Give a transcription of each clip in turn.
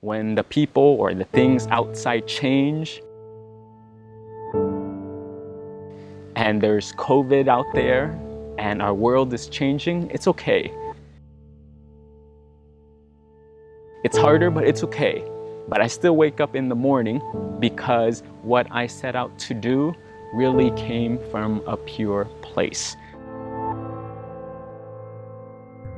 when the people or the things outside change, and there's COVID out there, and our world is changing, it's okay. It's harder, but it's okay. But I still wake up in the morning because what I set out to do really came from a pure place.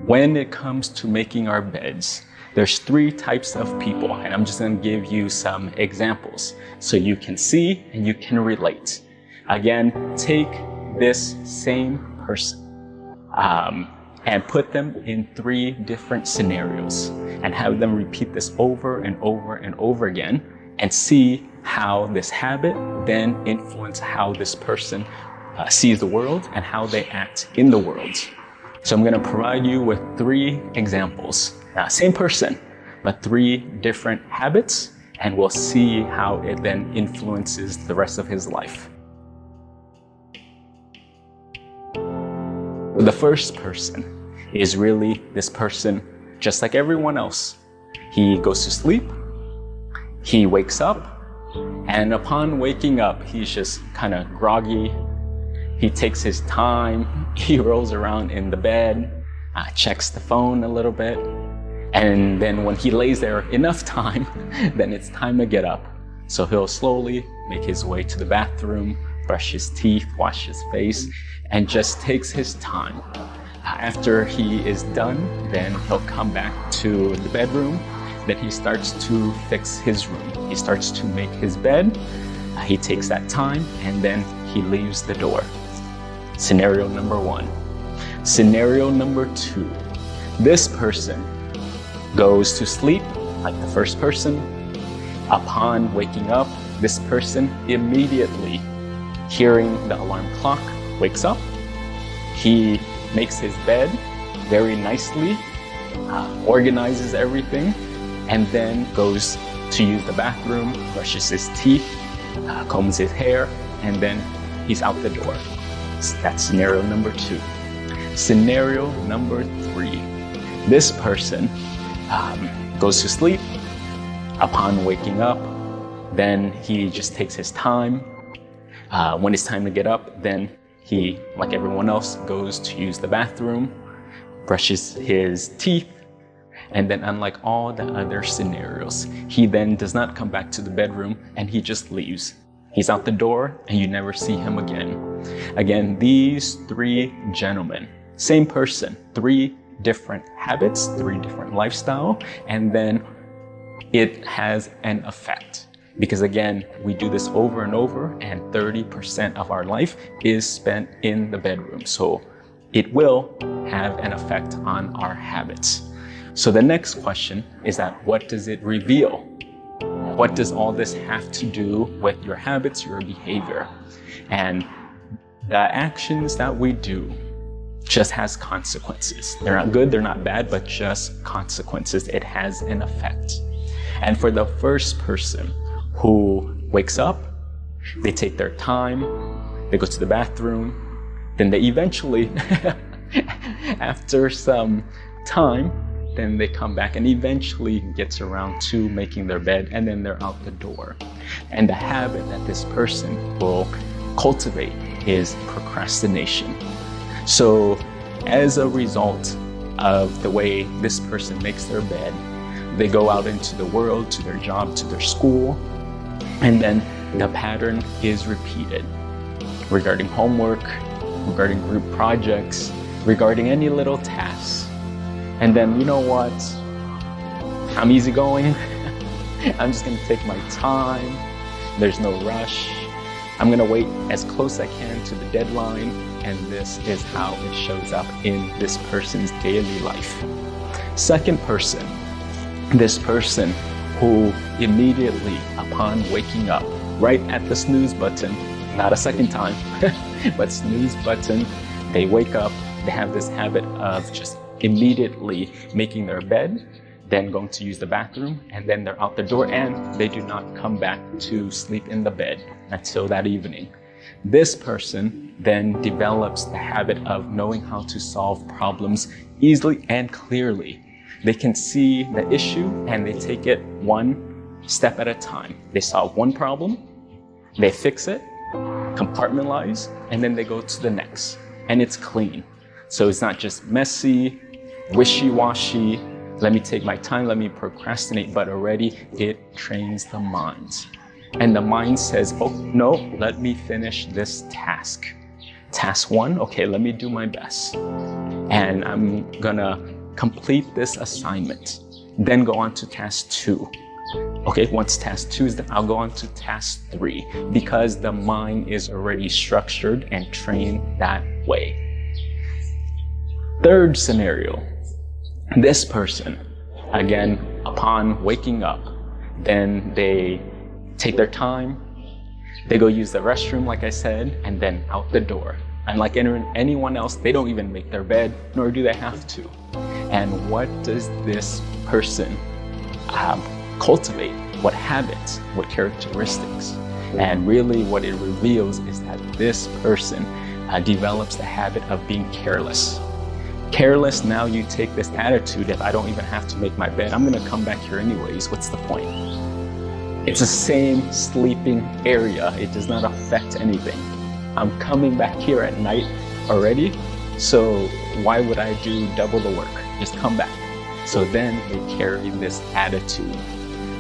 When it comes to making our beds, there's 3 types of people, and I'm just going to give you some examples so you can see and you can relate. Again, take this same person and put them in 3 different scenarios and have them repeat this over and over and over again and see how this habit then influences how this person sees the world and how they act in the world. So I'm going to provide you with 3 examples. Same person, but 3 different habits, and we'll see how it then influences the rest of his life. The first person is really this person just like everyone else. He goes to sleep, he wakes up, and upon waking up, he's just kind of groggy. He takes his time, he rolls around in the bed, checks the phone a little bit, and then when he lays there enough time, then it's time to get up. So he'll slowly make his way to the bathroom, brush his teeth, wash his face, and just takes his time. After he is done, then he'll come back to the bedroom. Then he starts to fix his room. He starts to make his bed. He takes that time, and then he leaves the door. Scenario number 1. Scenario number 2. This person goes to sleep like the first person. Upon waking up, this person immediately, hearing the alarm clock, wakes up. He makes his bed very nicely, organizes everything, and then goes to use the bathroom, brushes his teeth, combs his hair, and then he's out the door. That's scenario number 2. Scenario number 3. This person goes to sleep. Upon waking up, then he just takes his time. When it's time to get up, then he, like everyone else, goes to use the bathroom, brushes his teeth, and then unlike all the other scenarios, he then does not come back to the bedroom and he just leaves. He's out the door and you never see him again. Again, these 3 gentlemen, same person, 3 different habits, 3 different lifestyle, and then it has an effect. Because again, we do this over and over, and 30% of our life is spent in the bedroom. So it will have an effect on our habits. So the next question is that, what does it reveal? What does all this have to do with your habits, your behavior? And the actions that we do just has consequences. They're not good, they're not bad, but just consequences. It has an effect. And for the first person who wakes up, they take their time, they go to the bathroom, then they eventually, after some time, then they come back and eventually gets around to making their bed, and then they're out the door. And the habit that this person will cultivate is procrastination. So as a result of the way this person makes their bed, they go out into the world, to their job, to their school, and then the pattern is repeated regarding homework, regarding group projects, regarding any little tasks. And then, you know what? I'm easygoing. I'm just gonna take my time. There's no rush. I'm gonna wait as close as I can to the deadline, and this is how it shows up in this person's daily life. Second person, this person who immediately upon waking up, right at the snooze button, not a second time, but snooze button, they wake up, they have this habit of just immediately making their bed, then going to use the bathroom, and then they're out the door, and they do not come back to sleep in the bed until that evening. This person then develops the habit of knowing how to solve problems easily and clearly. They can see the issue and they take it one step at a time. They solve one problem, they fix it, compartmentalize, and then they go to the next. And it's clean. So it's not just messy, wishy-washy, let me take my time, let me procrastinate, but already it trains the mind. And the mind says, oh, no, let me finish this task. Task 1, okay, let me do my best. And I'm gonna complete this assignment. Then go on to task 2. Okay, once task 2 is done, I'll go on to task 3 because the mind is already structured and trained that way. Third scenario, this person, again, upon waking up, then they take their time, they go use the restroom, like I said, and then out the door. And like anyone else, they don't even make their bed, nor do they have to. And what does this person cultivate? What habits, what characteristics? And really what it reveals is that this person develops the habit of being careless. Careless, now you take this attitude, if I don't even have to make my bed, I'm gonna come back here anyways, what's the point? It's the same sleeping area, it does not affect anything. I'm coming back here at night already, so why would I do double the work? Just come back. So then they carry this attitude.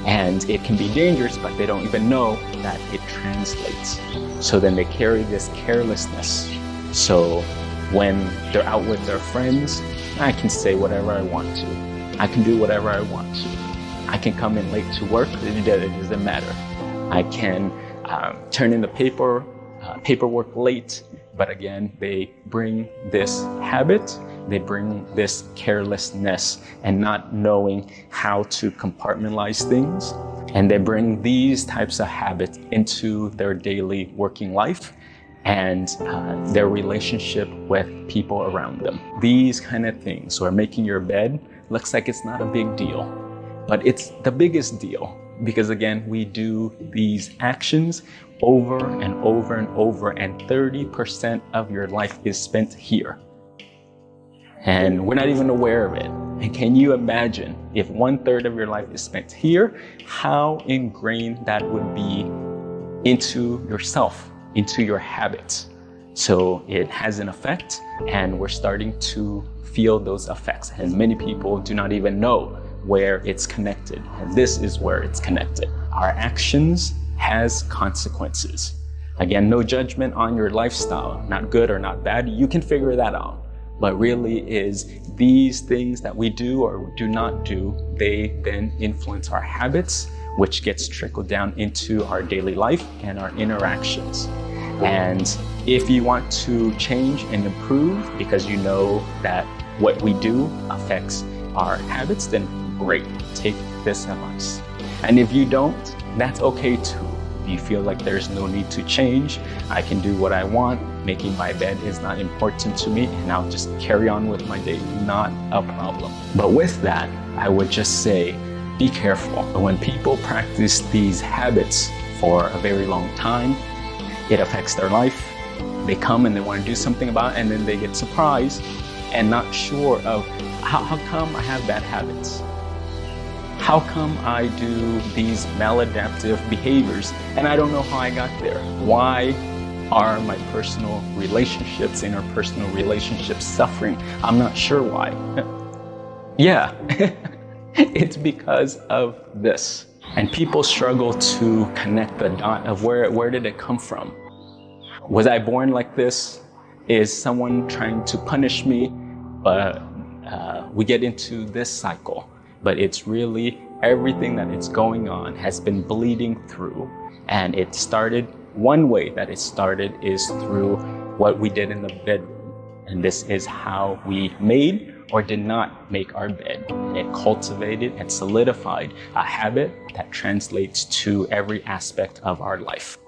And it can be dangerous, but they don't even know that it translates. So then they carry this carelessness. So when they're out with their friends, I can say whatever I want to. I can do whatever I want to. I can come in late to work, it doesn't matter. I can turn in the paperwork late, but again, they bring this habit, they bring this carelessness and not knowing how to compartmentalize things. And they bring these types of habits into their daily working life and their relationship with people around them. These kind of things, or making your bed, looks like it's not a big deal, but it's the biggest deal because again, we do these actions over and over and over, and 30% of your life is spent here. And we're not even aware of it. And can you imagine if 1/3 of your life is spent here, how ingrained that would be into yourself, into your habits. So it has an effect, and we're starting to feel those effects. And many people do not even know where it's connected. And this is where it's connected. Our actions has consequences. Again, no judgment on your lifestyle, not good or not bad. You can figure that out. But really is these things that we do or do not do, they then influence our habits, which gets trickled down into our daily life and our interactions. And if you want to change and improve because you know that what we do affects our habits, then great, take this advice. And if you don't, that's okay too. If you feel like there's no need to change, I can do what I want, making my bed is not important to me, and I'll just carry on with my day, not a problem. But with that, I would just say, be careful. When people practice these habits for a very long time, it affects their life. They come and they want to do something about it, and then they get surprised and not sure of how come I have bad habits? How come I do these maladaptive behaviors and I don't know how I got there? Why are my personal relationships, interpersonal relationships suffering? I'm not sure why. Yeah, it's because of this. And people struggle to connect the dot of where did it come from? Was I born like this? Is someone trying to punish me? But we get into this cycle. But it's really everything that is going on has been bleeding through. And it started, one way that it started is through what we did in the bedroom. And this is how we made or did not make our bed. It cultivated and solidified a habit that translates to every aspect of our life.